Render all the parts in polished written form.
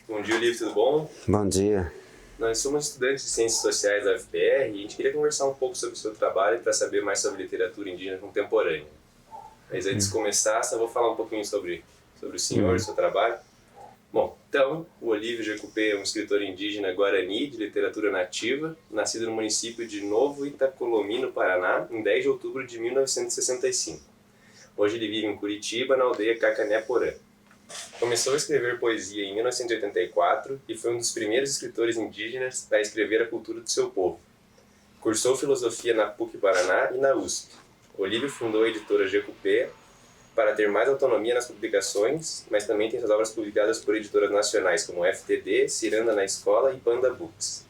Bom dia, Olívio, tudo bom? Bom dia. Nós somos estudantes de Ciências Sociais da UFPR e a gente queria conversar um pouco sobre o seu trabalho para saber mais sobre literatura indígena contemporânea. Mas antes de começar, só vou falar um pouquinho sobre o senhor, seu trabalho. Bom, então, o Olívio Jacupé é um escritor indígena guarani de literatura nativa, nascido no município de Novo Itacolomi, no Paraná, em 10 de outubro de 1965. Hoje ele vive em Curitiba, na aldeia Cacané-Porã. Começou a escrever poesia em 1984 e foi um dos primeiros escritores indígenas a escrever a cultura do seu povo. Cursou filosofia na PUC-Paraná e na USP. Olívio fundou a editora Jacupé para ter mais autonomia nas publicações, mas também tem suas obras publicadas por editoras nacionais como FTD, Ciranda na Escola e Panda Books.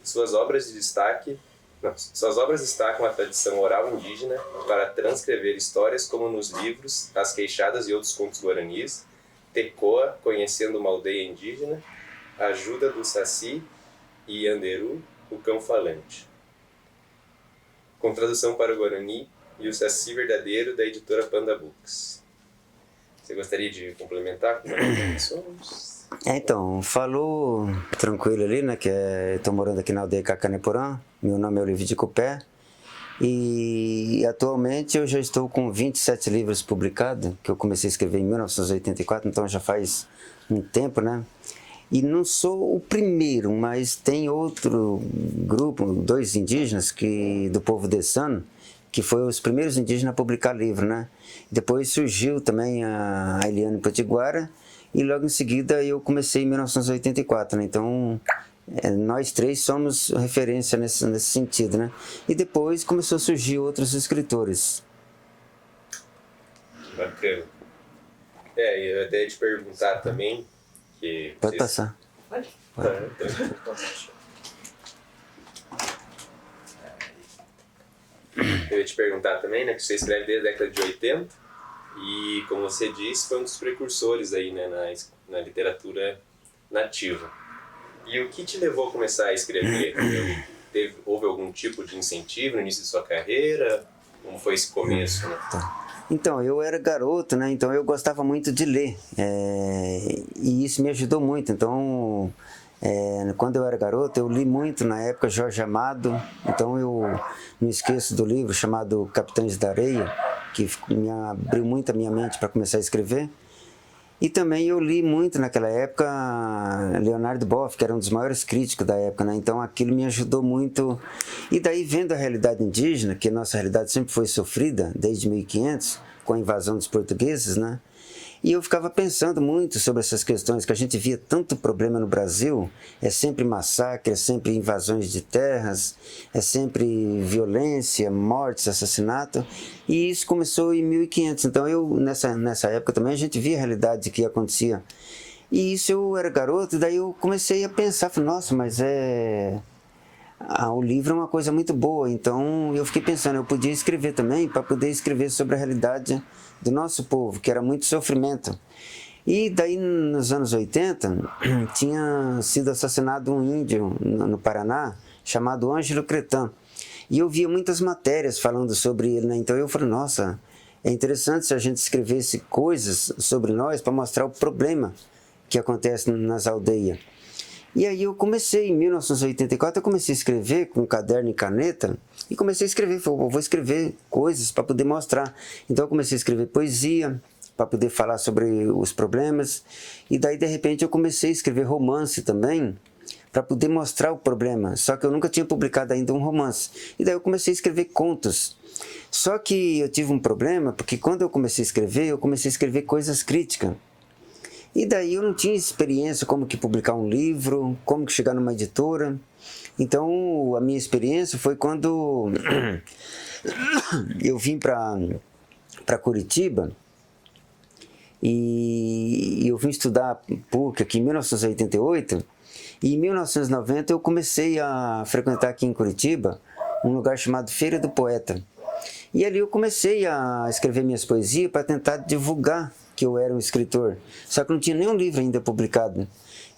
Suas obras destacam a tradição oral indígena para transcrever histórias como nos livros As Queixadas e Outros Contos Guaranis, Tecoa, Conhecendo uma Aldeia Indígena, Ajuda do Saci e Anderu, o Cão Falante. Com tradução para o Guarani e o Saci Verdadeiro, da editora Panda Books. Você gostaria de complementar com mais informações? Então, falou tranquilo ali, né, que estou morando aqui na aldeia Cacané-Porã, meu nome é Olívio Jacupé, e atualmente eu já estou com 27 livros publicados, que eu comecei a escrever em 1984, então já faz um tempo, né? E não sou o primeiro, mas tem outro grupo, dois indígenas do povo Dessano, que foi os primeiros indígenas a publicar livro, né? Depois surgiu também a Eliane Potiguara, e logo em seguida eu comecei em 1984, né? Então nós três somos referência nesse sentido, né? E depois começou a surgir outros escritores. Bacana. E eu até ia te perguntar também, que... Pode passar. Pode? Eu ia te perguntar também, né, que você escreve desde a década de 80 e, como você disse, foi um dos precursores aí, né, na literatura nativa. E o que te levou a começar a escrever? Houve algum tipo de incentivo no início de sua carreira? Como foi esse começo, né? Então, eu era garoto, né? Então eu gostava muito de ler. E isso me ajudou muito. Então, quando eu era garoto, eu li muito na época Jorge Amado. Então eu não esqueço do livro chamado Capitães da Areia, que me abriu muito a minha mente para começar a escrever. E também eu li muito naquela época Leonardo Boff, que era um dos maiores críticos da época, né? Então aquilo me ajudou muito. E daí, vendo a realidade indígena, que a nossa realidade sempre foi sofrida desde 1500, com a invasão dos portugueses, né? E eu ficava pensando muito sobre essas questões, que a gente via tanto problema no Brasil, é sempre massacre, é sempre invasões de terras, é sempre violência, mortes, assassinato, e isso começou em 1500, então nessa época também a gente via a realidade que acontecia. E isso eu era garoto, e daí eu comecei a pensar, falei, nossa, mas o livro é uma coisa muito boa, então eu fiquei pensando, eu podia escrever também, para poder escrever sobre a realidade do nosso povo, que era muito sofrimento. E daí, nos anos 80, tinha sido assassinado um índio no Paraná, chamado Ângelo Cretan. E eu via muitas matérias falando sobre ele, né? Então eu falei, nossa, é interessante se a gente escrevesse coisas sobre nós para mostrar o problema que acontece nas aldeias. E aí eu comecei, em 1984, eu comecei a escrever com caderno e caneta, e comecei a escrever, falei, eu vou escrever coisas para poder mostrar. Então eu comecei a escrever poesia, para poder falar sobre os problemas, e daí de repente eu comecei a escrever romance também, para poder mostrar o problema, só que eu nunca tinha publicado ainda um romance. E daí eu comecei a escrever contos. Só que eu tive um problema, porque quando eu comecei a escrever coisas críticas. E daí eu não tinha experiência como que publicar um livro, como que chegar numa editora. Então a minha experiência foi quando eu vim para Curitiba e eu vim estudar PUC aqui em 1988, e em 1990 eu comecei a frequentar aqui em Curitiba um lugar chamado Feira do Poeta. E ali eu comecei a escrever minhas poesias para tentar divulgar que eu era um escritor. Só que não tinha nenhum livro ainda publicado.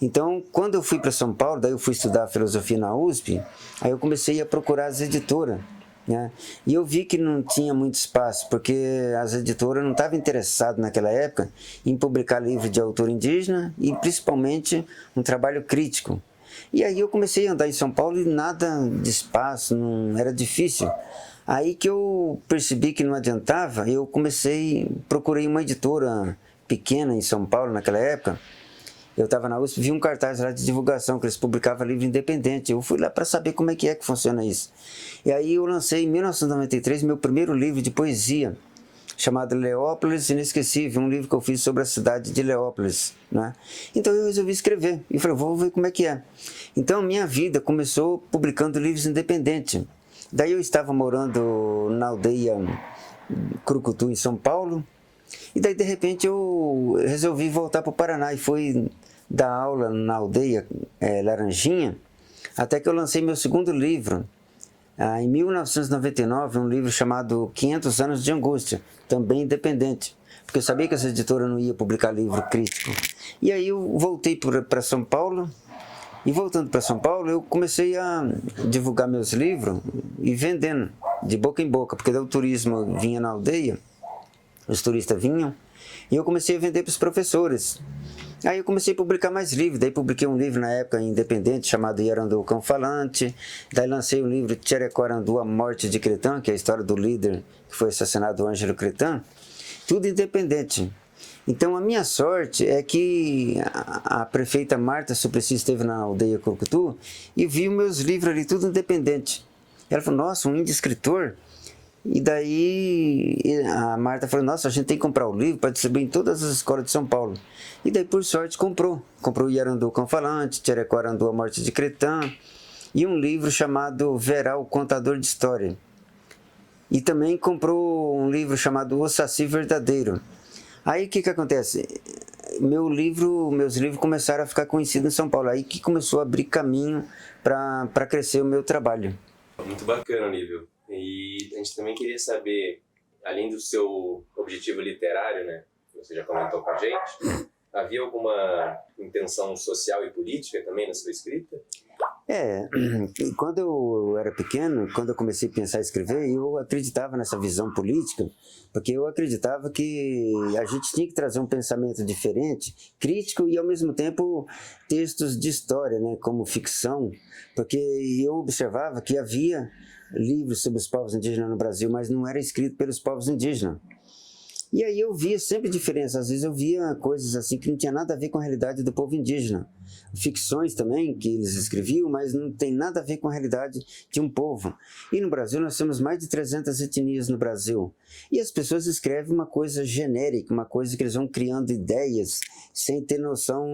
Então, quando eu fui para São Paulo, daí eu fui estudar filosofia na USP, aí eu comecei a procurar as editoras né? E eu vi que não tinha muito espaço, porque as editoras não estavam interessadas naquela época em publicar livro de autor indígena e principalmente um trabalho crítico. E aí eu comecei a andar em São Paulo e nada de espaço, não, era difícil. Aí que eu percebi que não adiantava, eu procurei uma editora pequena em São Paulo naquela época. Eu estava na USP, vi um cartaz lá de divulgação, que eles publicavam livro independente. Eu fui lá para saber como é que funciona isso. E aí eu lancei em 1993 meu primeiro livro de poesia, chamado Leópolis Inesquecível, um livro que eu fiz sobre a cidade de Leópolis, né? Então eu resolvi escrever e falei, vou ver como é que é. Então minha vida começou publicando livros independentes. Daí eu estava morando na aldeia Crucutu, em São Paulo, e daí de repente eu resolvi voltar para o Paraná e fui dar aula na aldeia Laranjinha, até que eu lancei meu segundo livro, em 1999, um livro chamado 500 Anos de Angústia, também independente, porque eu sabia que essa editora não ia publicar livro crítico. E aí eu voltei para São Paulo, e voltando para São Paulo, eu comecei a divulgar meus livros e vendendo, de boca em boca, porque daí o turismo vinha na aldeia, os turistas vinham, e eu comecei a vender para os professores. Aí eu comecei a publicar mais livros, daí publiquei um livro na época independente chamado Yarandu, o Cão Falante, daí lancei um livro Tcherecorandu, A Morte de Cretã, que é a história do líder que foi assassinado, Ângelo Cretã, tudo independente. Então a minha sorte é que a prefeita Marta Suplicy esteve na aldeia Curucutu e viu meus livros ali, tudo independente. Ela falou, nossa, um índio escritor? E daí a Marta falou, nossa, a gente tem que comprar o livro para distribuir em todas as escolas de São Paulo. E daí, por sorte, comprou Yarandu, Cão Falante, Tcherecorandu, A Morte de Cretã, e um livro chamado Verá, o Contador de História. E também comprou um livro chamado O Saci Verdadeiro. Aí o que acontece? Meus livros começaram a ficar conhecidos em São Paulo. Aí que começou a abrir caminho para crescer o meu trabalho. Muito bacana, Nível. E a gente também queria saber, além do seu objetivo literário, né, que você já comentou com a gente, havia alguma intenção social e política também na sua escrita? Quando eu era pequeno, quando eu comecei a pensar em escrever, eu acreditava nessa visão política, porque eu acreditava que a gente tinha que trazer um pensamento diferente, crítico e ao mesmo tempo textos de história, né, como ficção, porque eu observava que havia livros sobre os povos indígenas no Brasil, mas não era escrito pelos povos indígenas. E aí eu via sempre diferença, às vezes eu via coisas assim que não tinha nada a ver com a realidade do povo indígena. Ficções também que eles escreviam, mas não tem nada a ver com a realidade de um povo. E no Brasil nós temos mais de 300 etnias no Brasil. E as pessoas escrevem uma coisa genérica, uma coisa que eles vão criando ideias sem ter noção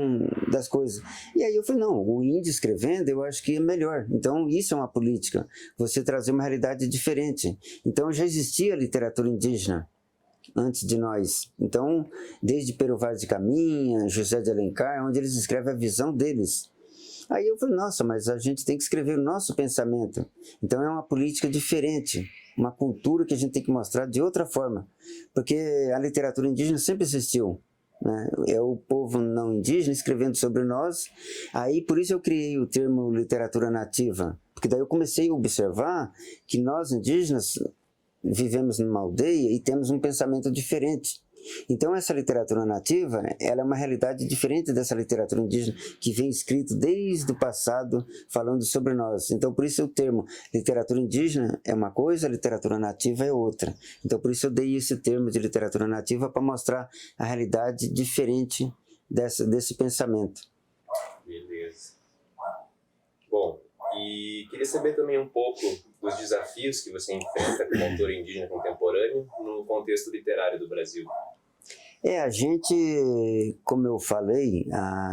das coisas. E aí eu falei, não, o índio escrevendo eu acho que é melhor. Então isso é uma política, você trazer uma realidade diferente. Então já existia literatura indígena antes de nós. Então, desde Pero Vaz de Caminha, José de Alencar, onde eles escrevem a visão deles. Aí eu falei, nossa, mas a gente tem que escrever o nosso pensamento. Então é uma política diferente, uma cultura que a gente tem que mostrar de outra forma. Porque a literatura indígena sempre existiu, né? É o povo não indígena escrevendo sobre nós. Aí por isso eu criei o termo literatura nativa. Porque daí eu comecei a observar que nós indígenas vivemos numa aldeia e temos um pensamento diferente. Então essa literatura nativa, ela é uma realidade diferente dessa literatura indígena que vem escrito desde o passado falando sobre nós. Então por isso o termo literatura indígena é uma coisa, literatura nativa é outra. Então por isso eu dei esse termo de literatura nativa para mostrar a realidade diferente desse pensamento. Beleza. Bom, e queria saber também um pouco dos desafios que você enfrenta como autor indígena contemporâneo no contexto literário do Brasil. A gente, como eu falei,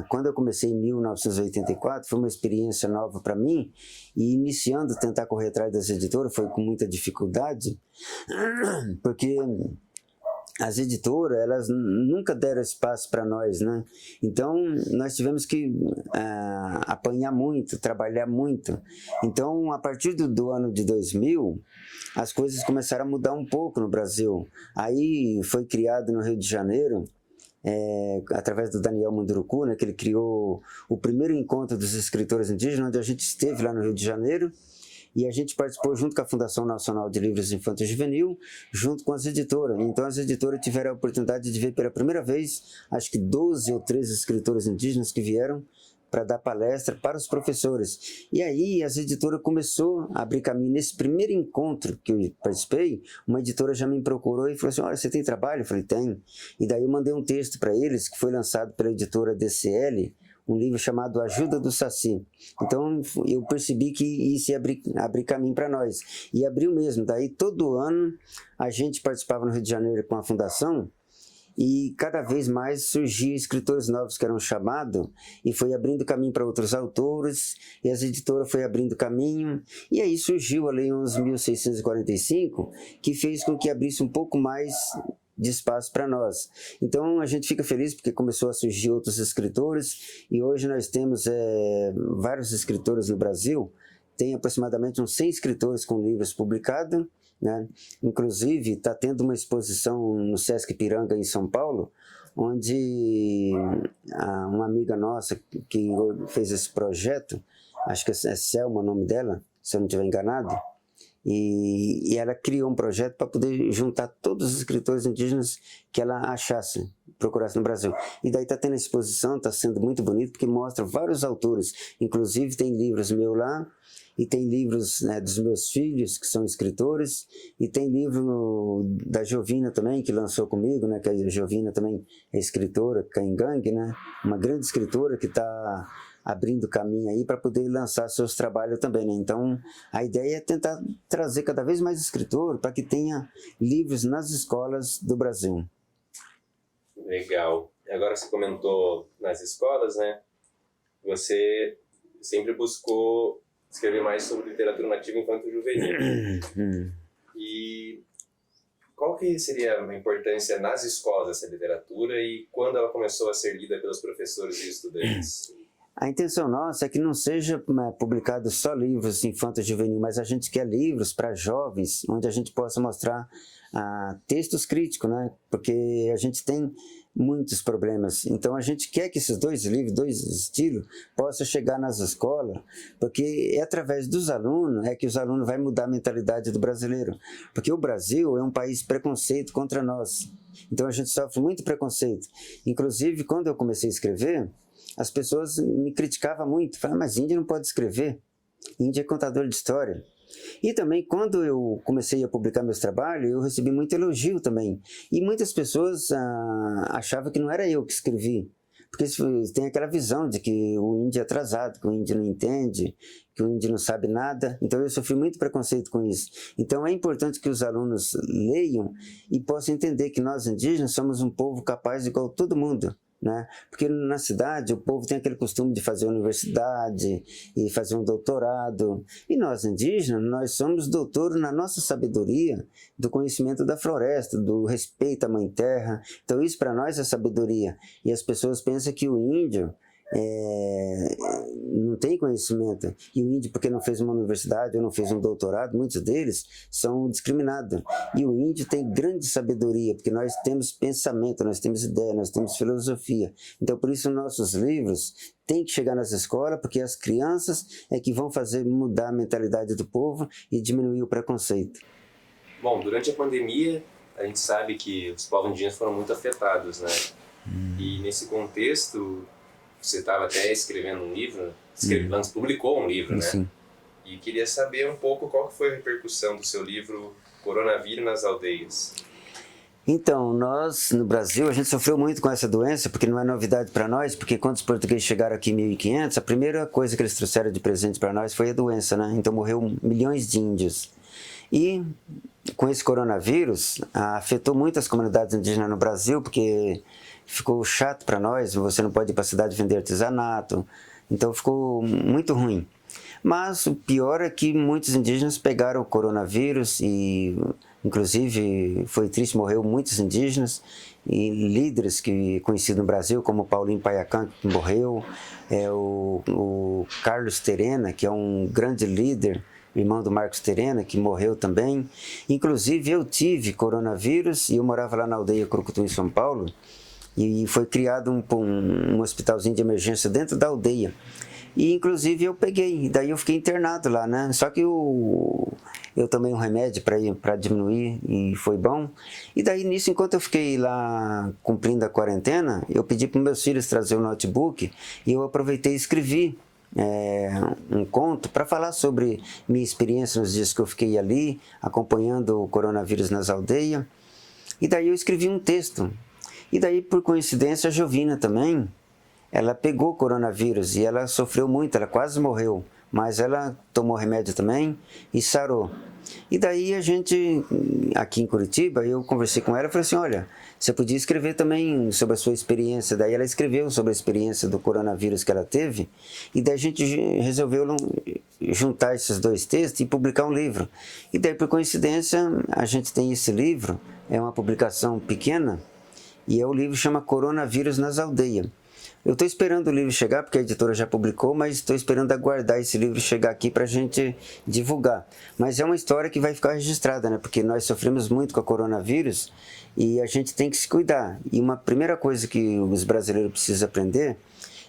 quando eu comecei em 1984, foi uma experiência nova para mim, e iniciando tentar correr atrás das editoras foi com muita dificuldade, porque as editoras, elas nunca deram espaço para nós, né? Então, nós tivemos que apanhar muito, trabalhar muito. Então, a partir do ano de 2000, as coisas começaram a mudar um pouco no Brasil. Aí foi criado no Rio de Janeiro, através do Daniel Munduruku, né, que ele criou o primeiro encontro dos escritores indígenas, onde a gente esteve lá no Rio de Janeiro, E a gente participou junto com a Fundação Nacional de Livros Infantil e Juvenil, junto com as editoras. Então as editoras tiveram a oportunidade de ver pela primeira vez, acho que 12 ou 13 escritores indígenas que vieram para dar palestra para os professores. E aí as editoras começou a abrir caminho. Nesse primeiro encontro que eu participei, uma editora já me procurou e falou assim, olha, você tem trabalho? Eu falei, tem. E daí eu mandei um texto para eles, que foi lançado pela editora DCL, um livro chamado Ajuda do Saci. Então eu percebi que isso ia abrir caminho para nós. E abriu mesmo. Daí todo ano a gente participava no Rio de Janeiro com a fundação, e cada vez mais surgiam escritores novos que eram chamados, e foi abrindo caminho para outros autores, e as editoras foi abrindo caminho, e aí surgiu a Lei 11.645, que fez com que abrisse um pouco mais de espaço para nós. Então a gente fica feliz porque começou a surgir outros escritores, e hoje nós temos vários escritores no Brasil, tem aproximadamente uns 100 escritores com livros publicados, né? Inclusive está tendo uma exposição no Sesc Ipiranga em São Paulo, onde uma amiga nossa que fez esse projeto, acho que é Selma o nome dela, se eu não estiver enganado, e ela criou um projeto para poder juntar todos os escritores indígenas que ela achasse, procurasse no Brasil. E daí está tendo a exposição, está sendo muito bonito, porque mostra vários autores, inclusive tem livros meus lá, e tem livros, né, dos meus filhos, que são escritores, e tem livro da Jovina também, que lançou comigo, né, que a Jovina também é escritora, Caingangue, né, uma grande escritora que está abrindo caminho aí para poder lançar seus trabalhos também, né? Então a ideia é tentar trazer cada vez mais escritor para que tenha livros nas escolas do Brasil. Legal. Agora você comentou nas escolas, né? Você sempre buscou escrever mais sobre literatura nativa infanto-juvenil. E qual que seria a importância nas escolas dessa literatura e quando ela começou a ser lida pelos professores e estudantes? A intenção nossa é que não seja publicado só livros infanto-juvenil, mas a gente quer livros para jovens, onde a gente possa mostrar textos críticos, né? Porque a gente tem muitos problemas. Então a gente quer que esses dois livros, dois estilos, possam chegar nas escolas, porque é através dos alunos que os alunos vão mudar a mentalidade do brasileiro. Porque o Brasil é um país preconceito contra nós. Então a gente sofre muito preconceito. Inclusive, quando eu comecei a escrever, as pessoas me criticavam muito. Falavam, mas índio não pode escrever. Índio é contador de história. E também, quando eu comecei a publicar meus trabalhos, eu recebi muito elogio também. E muitas pessoas achavam que não era eu que escrevi. Porque tem aquela visão de que o índio é atrasado, que o índio não entende, que o índio não sabe nada. Então eu sofri muito preconceito com isso. Então é importante que os alunos leiam e possam entender que nós indígenas somos um povo capaz igual todo mundo. Né? Porque na cidade o povo tem aquele costume de fazer universidade e fazer um doutorado, e nós indígenas, nós somos doutores na nossa sabedoria do conhecimento da floresta, do respeito à mãe terra. Então isso para nós é sabedoria, e as pessoas pensam que o índio não tem conhecimento, e o índio, porque não fez uma universidade ou não fez um doutorado, muitos deles são discriminados. E o índio tem grande sabedoria, porque nós temos pensamento, nós temos ideia, nós temos filosofia. Então por isso nossos livros têm que chegar nas escolas, porque as crianças é que vão fazer mudar a mentalidade do povo e diminuir o preconceito. Bom, durante a pandemia a gente sabe que os povos indígenas foram muito afetados, né? E nesse contexto você estava até escrevendo um livro, publicou um livro, né? Sim. E queria saber um pouco qual foi a repercussão do seu livro Coronavírus nas Aldeias. Então, nós no Brasil, a gente sofreu muito com essa doença, porque não é novidade para nós, porque quando os portugueses chegaram aqui em 1500, a primeira coisa que eles trouxeram de presente para nós foi a doença, né? Então morreu milhões de índios. E com esse coronavírus, afetou muitas comunidades indígenas no Brasil, porque ficou chato para nós, você não pode ir para a cidade vender artesanato, então ficou muito ruim. Mas o pior é que muitos indígenas pegaram o coronavírus e, inclusive, foi triste, morreu muitos indígenas e líderes conhecidos no Brasil, como Paulinho Paiacan, que morreu, o Carlos Terena, que é um grande líder, irmão do Marcos Terena, que morreu também. Inclusive, eu tive coronavírus e eu morava lá na aldeia Crucutu, em São Paulo, e foi criado um hospitalzinho de emergência dentro da aldeia. E inclusive eu peguei, e daí eu fiquei internado lá, né? Só que eu tomei um remédio para diminuir e foi bom. E daí nisso, enquanto eu fiquei lá cumprindo a quarentena, eu pedi para meus filhos trazer o notebook e eu aproveitei e escrevi um conto para falar sobre minha experiência nos dias que eu fiquei ali, acompanhando o coronavírus nas aldeias. E daí eu escrevi um texto. E daí, por coincidência, a Jovina também, ela pegou coronavírus e ela sofreu muito, ela quase morreu, mas ela tomou remédio também e sarou. E daí a gente, aqui em Curitiba, eu conversei com ela e falei assim, olha, você podia escrever também sobre a sua experiência. Daí ela escreveu sobre a experiência do coronavírus que ela teve, e daí a gente resolveu juntar esses dois textos e publicar um livro. E daí, por coincidência, a gente tem esse livro, é uma publicação pequena, e o livro chama Coronavírus nas Aldeias. Eu estou esperando o livro chegar, porque a editora já publicou, mas estou esperando aguardar esse livro chegar aqui para a gente divulgar. Mas é uma história que vai ficar registrada, né? Porque nós sofremos muito com o coronavírus e a gente tem que se cuidar. E uma primeira coisa que os brasileiros precisam aprender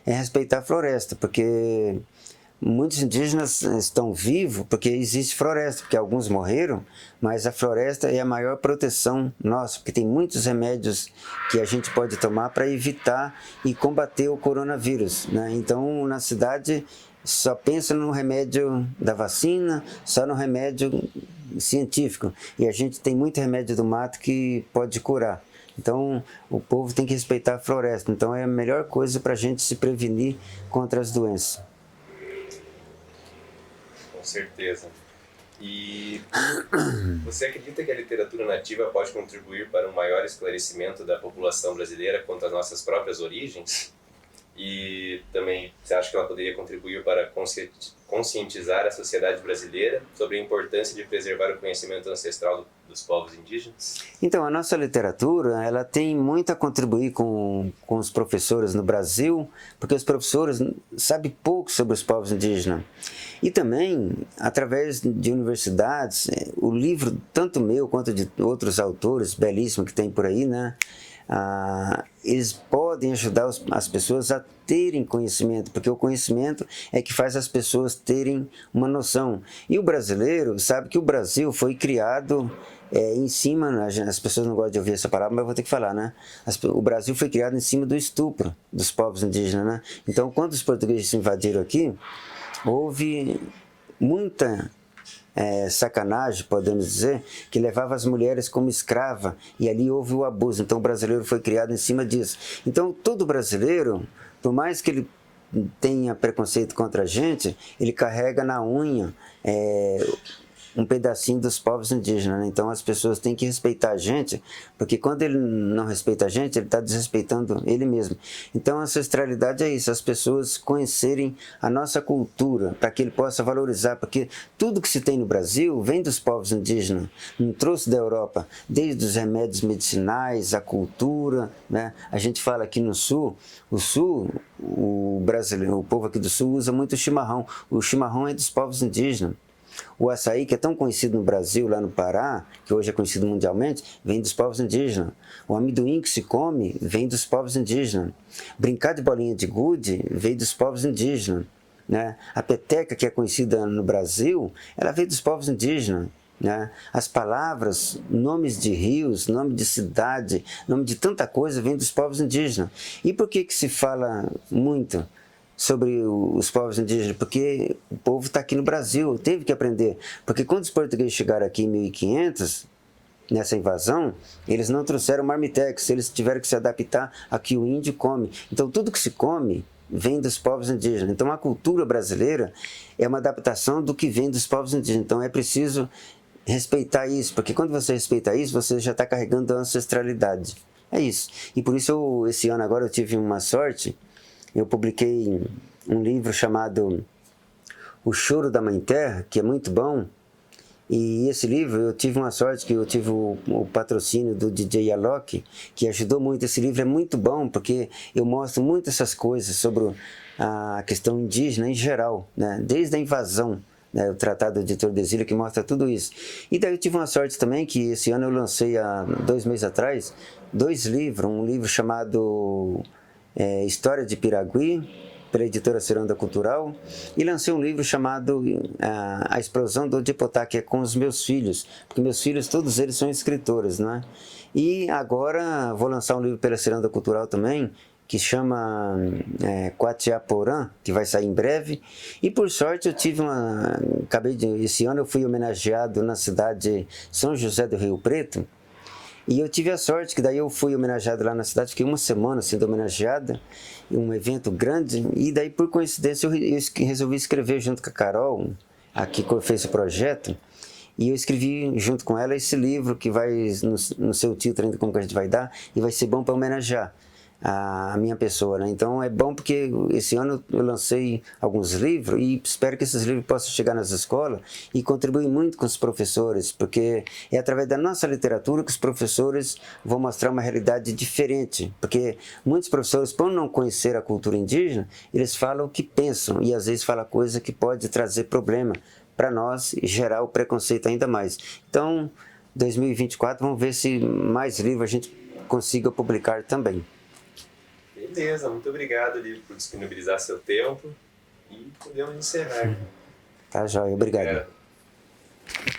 é respeitar a floresta, porque muitos indígenas estão vivos porque existe floresta, porque alguns morreram, mas a floresta é a maior proteção nossa, porque tem muitos remédios que a gente pode tomar para evitar e combater o coronavírus, né? Então, na cidade, só pensa no remédio da vacina, só no remédio científico, e a gente tem muito remédio do mato que pode curar. Então, o povo tem que respeitar a floresta. Então, é a melhor coisa para a gente se prevenir contra as doenças. Com certeza. E você acredita que a literatura nativa pode contribuir para um maior esclarecimento da população brasileira quanto às nossas próprias origens? E também você acha que ela poderia contribuir para conscientizar a sociedade brasileira sobre a importância de preservar o conhecimento ancestral dos povos indígenas? Então, a nossa literatura, ela tem muito a contribuir com os professores no Brasil, porque os professores sabem pouco sobre os povos indígenas. E também, através de universidades, o livro, tanto meu quanto de outros autores belíssimos que tem por aí, né? Eles podem ajudar as pessoas a terem conhecimento, porque o conhecimento é que faz as pessoas terem uma noção. E o brasileiro sabe que o Brasil foi criado em cima, as pessoas não gostam de ouvir essa palavra, mas eu vou ter que falar, né? O Brasil foi criado em cima do estupro dos povos indígenas, né? Então, quando os portugueses invadiram aqui, houve muita sacanagem, podemos dizer, que levava as mulheres como escrava, e ali houve o abuso. Então o brasileiro foi criado em cima disso. Então todo brasileiro, por mais que ele tenha preconceito contra a gente, ele carrega na unha um pedacinho dos povos indígenas, né? Então as pessoas têm que respeitar a gente, porque quando ele não respeita a gente, ele está desrespeitando ele mesmo. Então a ancestralidade é isso, as pessoas conhecerem a nossa cultura, para que ele possa valorizar, porque tudo que se tem no Brasil vem dos povos indígenas, não trouxe da Europa, desde os remédios medicinais, a cultura, né? A gente fala aqui no Sul, o brasileiro, o povo aqui do Sul usa muito o chimarrão é dos povos indígenas. O açaí, que é tão conhecido no Brasil, lá no Pará, que hoje é conhecido mundialmente, vem dos povos indígenas. O amendoim que se come vem dos povos indígenas. Brincar de bolinha de gude veio dos povos indígenas, né? A peteca, que é conhecida no Brasil, ela veio dos povos indígenas, né? As palavras, nomes de rios, nome de cidade, nome de tanta coisa, vem dos povos indígenas. E por que se fala muito sobre os povos indígenas? Porque o povo está aqui no Brasil, teve que aprender. Porque quando os portugueses chegaram aqui em 1500, nessa invasão, eles não trouxeram marmitex, eles tiveram que se adaptar a que o índio come. Então tudo que se come vem dos povos indígenas. Então a cultura brasileira é uma adaptação do que vem dos povos indígenas. Então é preciso respeitar isso, porque quando você respeita isso, você já está carregando a ancestralidade. É isso. E por isso esse ano agora eu tive uma sorte. Eu publiquei um livro chamado O Choro da Mãe Terra, que é muito bom. E esse livro, eu tive uma sorte que eu tive o patrocínio do DJ Alok, que ajudou muito. Esse livro é muito bom, porque eu mostro muito essas coisas sobre a questão indígena em geral, né? Desde a invasão, né? O Tratado de Tordesilhas, que mostra tudo isso. E daí eu tive uma sorte também, que esse ano eu lancei, há 2 meses atrás, 2 livros. Um livro chamado História de Piragui, pela editora Ciranda Cultural, e lancei um livro chamado A Explosão do Dipotá, que é com os meus filhos, porque meus filhos, todos eles são escritores, né? E agora vou lançar um livro pela Ciranda Cultural também, que chama Quatiaporã, que vai sair em breve. E por sorte eu tive esse ano eu fui homenageado na cidade de São José do Rio Preto, e eu tive a sorte que daí eu fui homenageado lá na cidade, fiquei uma semana sendo homenageado, em um evento grande, e daí por coincidência eu resolvi escrever junto com a Carol, aqui que fez o projeto, e eu escrevi junto com ela esse livro que vai, no seu título ainda como que a gente vai dar, e vai ser bom para homenagear a minha pessoa, né? Então é bom porque esse ano eu lancei alguns livros e espero que esses livros possam chegar nas escolas e contribuir muito com os professores, porque é através da nossa literatura que os professores vão mostrar uma realidade diferente, porque muitos professores, por não conhecer a cultura indígena, eles falam o que pensam e às vezes falam coisa que pode trazer problema para nós e gerar o preconceito ainda mais. Então, 2024, vamos ver se mais livros a gente consiga publicar também. Beleza, muito obrigado, Lívio, por disponibilizar seu tempo e podemos encerrar. Tá, joia. Obrigado.